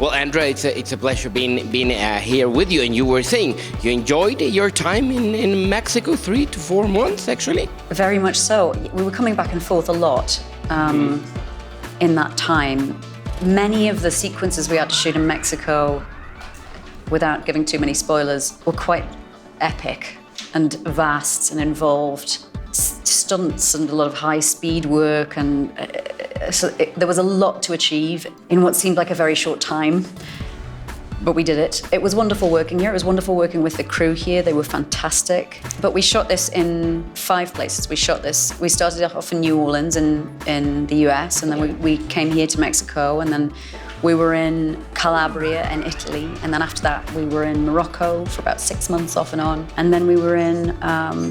Well, Andrea, it's a pleasure being here with you. And you were saying you enjoyed your time in Mexico, 3 to 4 months, actually? Very much so. We were coming back and forth a lot in that time. Many of the sequences we had to shoot in Mexico, without giving too many spoilers, were quite epic and vast and involved. Stunts and a lot of high-speed work, and there was a lot to achieve in what seemed like a very short time, but we did it. It was wonderful working here. It was wonderful working with the crew here. They were fantastic. But we shot this in 5 places. We started off in New Orleans in the US, and then we came here to Mexico, and then we were in Calabria in Italy, and then after that we were in Morocco for about 6 months off and on, and then we were in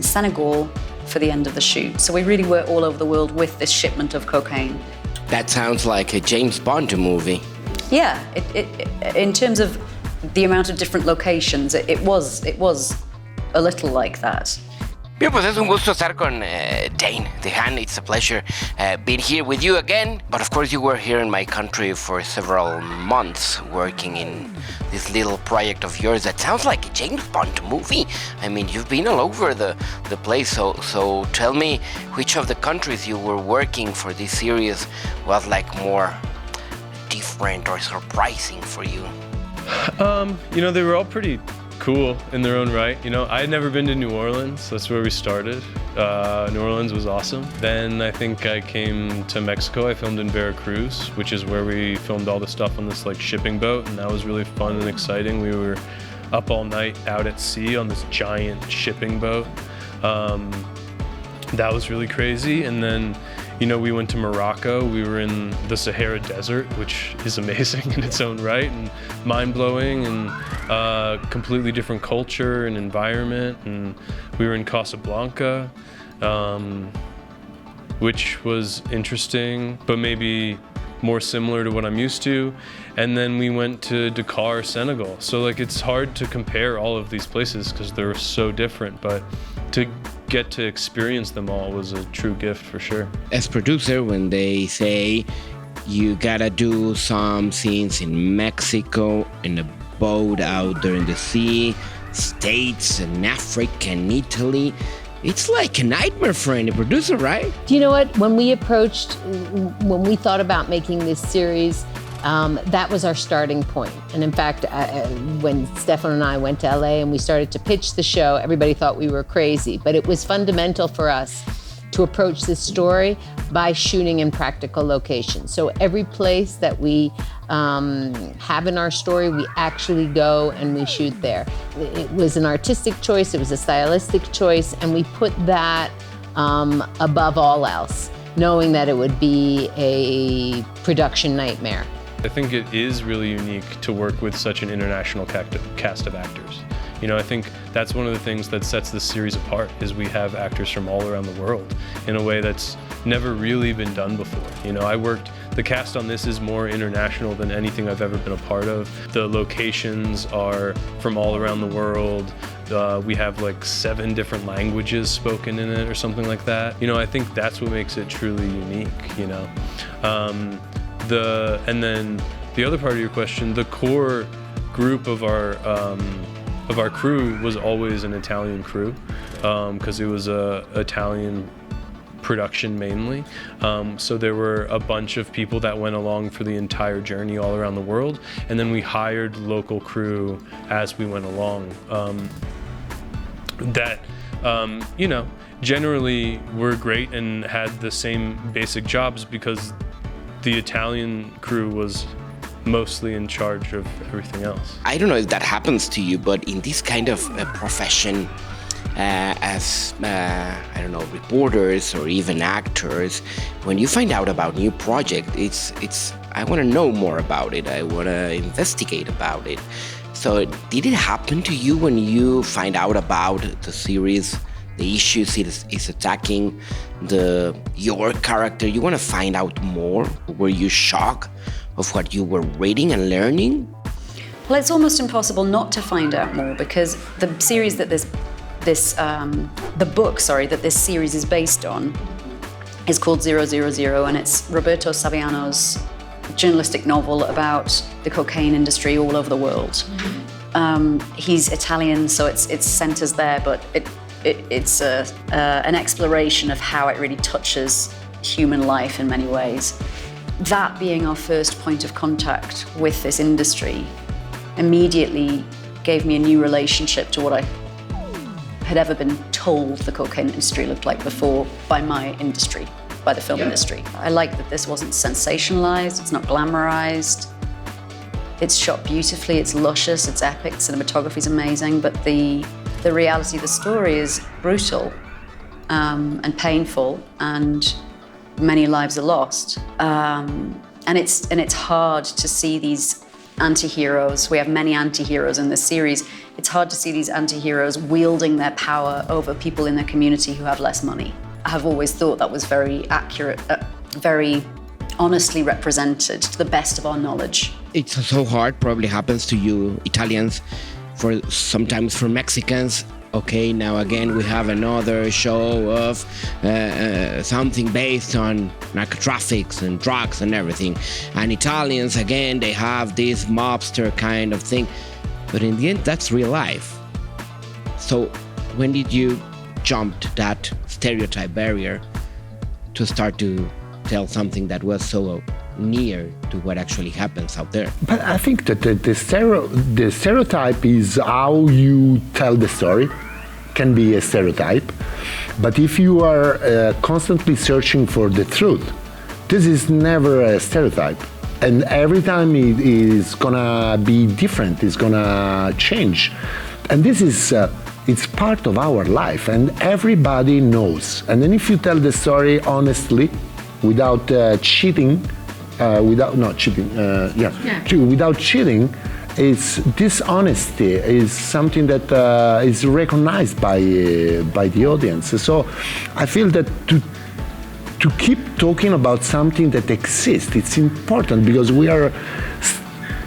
Senegal for the end of the shoot. So we really were all over the world with this shipment of cocaine. That sounds like a James Bond movie. Yeah, in terms of the amount of different locations, it was a little like that. Bien, pues es un gusto estar con Dane DeHaan. It's a pleasure being here with you again. But of course, you were here in my country for several months working in this little project of yours that sounds like a James Bond movie. I mean, you've been all over the place. So tell me, which of the countries you were working for this series was like more different or surprising for you? They were all pretty cool in their own right. I had never been to New Orleans. That's where we started. New Orleans was awesome. Then I think I came to Mexico. I filmed in Veracruz, which is where we filmed all the stuff on this like shipping boat, and that was really fun and exciting. We were up all night out at sea on this giant shipping boat. That was really crazy. And then we went to Morocco. We were in the Sahara Desert, which is amazing in its own right and mind-blowing, and completely different culture and environment. And we were in Casablanca, which was interesting, but maybe more similar to what I'm used to. And then we went to Dakar, Senegal. So it's hard to compare all of these places because they're so different, but to get to experience them all was a true gift for sure. As producer, when they say you gotta do some scenes in Mexico, in a boat out there in the sea, States and Africa and Italy, it's like a nightmare for any producer, right? Do you know what? When we thought about making this series, that was our starting point. And in fact, when Stefan and I went to LA and we started to pitch the show, everybody thought we were crazy. But it was fundamental for us to approach this story by shooting in practical locations. So every place that we have in our story, we actually go and we shoot there. It was an artistic choice, it was a stylistic choice, and we put that above all else, knowing that it would be a production nightmare. I think it is really unique to work with such an international cast of actors. I think that's one of the things that sets this series apart, is we have actors from all around the world in a way that's never really been done before. The cast on this is more international than anything I've ever been a part of. The locations are from all around the world. We have 7 different languages spoken in it or something like that. I think that's what makes it truly unique, And then the other part of your question, the core group of our crew was always an Italian crew, because it was a Italian production mainly. So there were a bunch of people that went along for the entire journey all around the world, and then we hired local crew as we went along. Generally were great and had the same basic jobs because the Italian crew was mostly in charge of everything else. I don't know if that happens to you, but in this kind of profession, as reporters or even actors, when you find out about new project, it's I want to know more about it. I want to investigate about it. So did it happen to you when you find out about the series, the issues it is attacking, your character? You want to find out more? Were you shocked of what you were reading and learning? Well, it's almost impossible not to find out more, because the series that this series is based on is called 000, and it's Roberto Saviano's journalistic novel about the cocaine industry all over the world. He's Italian, so it centers there, but it's an exploration of how it really touches human life in many ways. That being our first point of contact with this industry immediately gave me a new relationship to what I had ever been told the cocaine industry looked like before by my industry, by the film industry. I like that this wasn't sensationalized, it's not glamorized. It's shot beautifully, it's luscious, it's epic, cinematography's amazing, but the reality of the story is brutal and painful, and many lives are lost. And it's hard to see these anti-heroes. We have many anti-heroes in this series. It's hard to see these anti-heroes wielding their power over people in their community who have less money. I have always thought that was very accurate, very honestly represented to the best of our knowledge. It's so hard, probably happens to you Italians, sometimes for Mexicans. Okay, now again we have another show of something based on narcotraffics and drugs and everything. And Italians, again, they have this mobster kind of thing. But in the end, that's real life. So when did you jump that stereotype barrier to start to tell something that was so near to what actually happens out there? But I think that the stereotype is how you tell the story, can be a stereotype. But if you are constantly searching for the truth, this is never a stereotype. And every time it is gonna be different, it's gonna change. And this is, it's part of our life, and everybody knows. And then if you tell the story honestly, without cheating, without cheating, it's this honesty is something that is recognized by the audience. So I feel that to keep talking about something that exists, it's important, because we are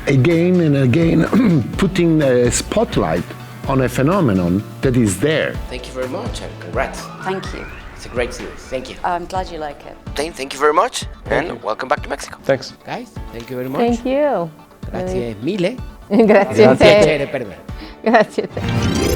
again and again putting a spotlight on a phenomenon that is there. Thank you very much, and congrats. Thank you. It's a great series. Thank you. I'm glad you like it. Dane, thank you very much, and welcome back to Mexico. Thanks. Guys, thank you very much. Thank you. Grazie mille. Grazie a te. Piacere per me. Grazie a te.